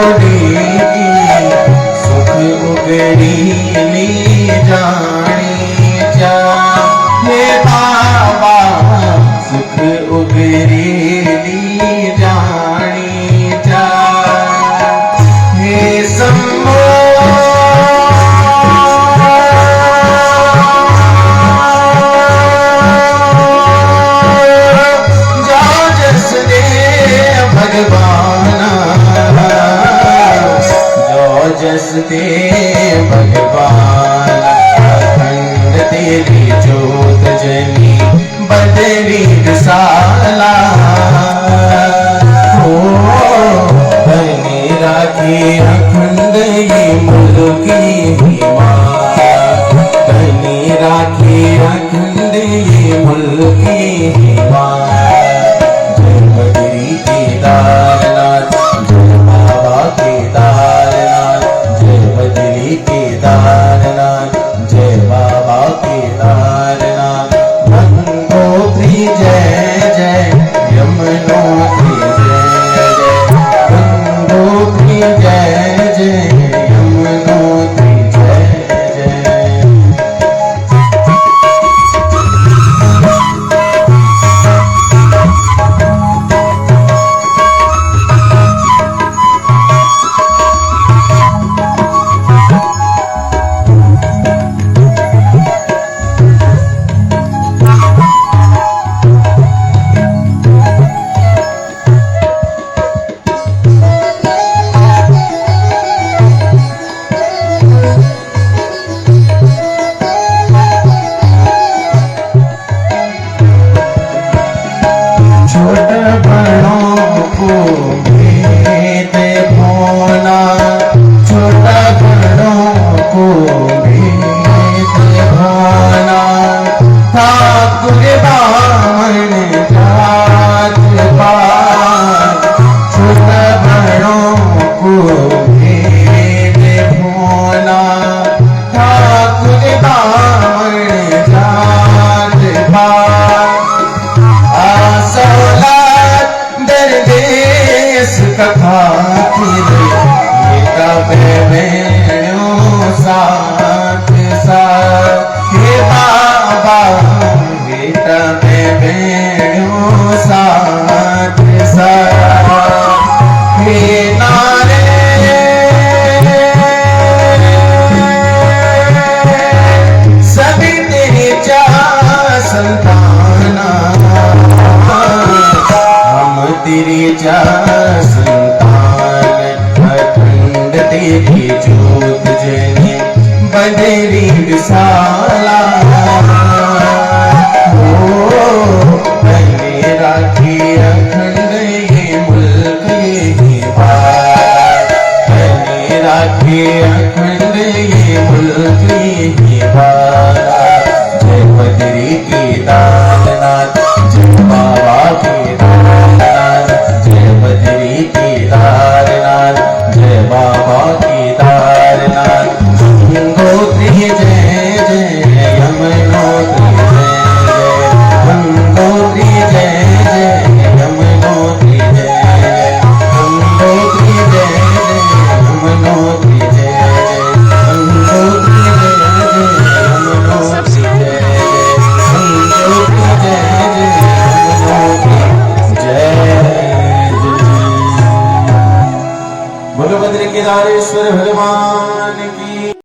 जोड़ी सुख उगड़ी ली जानी जा हे बाबा सुख उगड़ी ली जानी जा हे शंभो जस दे भगवान अखंड तेरी जोत जनी बदरी विशाला हो बने राखी अखंड ये मुल्क की माया बने राखी अखंड ये मुल्क की माया जय बदरी केदारनाथ जय बाबा केदारनाथ बदरी केदारनाथ जय बाबा केदारनाथ गंगोत्री जय जय यमुनोत्री जय जय गंगोत्री जय जय यमुनोत्री जय जय साथ साथ हे बाबा बेटा में भेड़ों साथ साथ हे नारे सभी तेरे चार संताना हम तेरे चार संतान अखंड तेरी जोत जनी बदरी विशाला हो बने राखी अखंड ये मुल्क ये बात बने राखी अखंड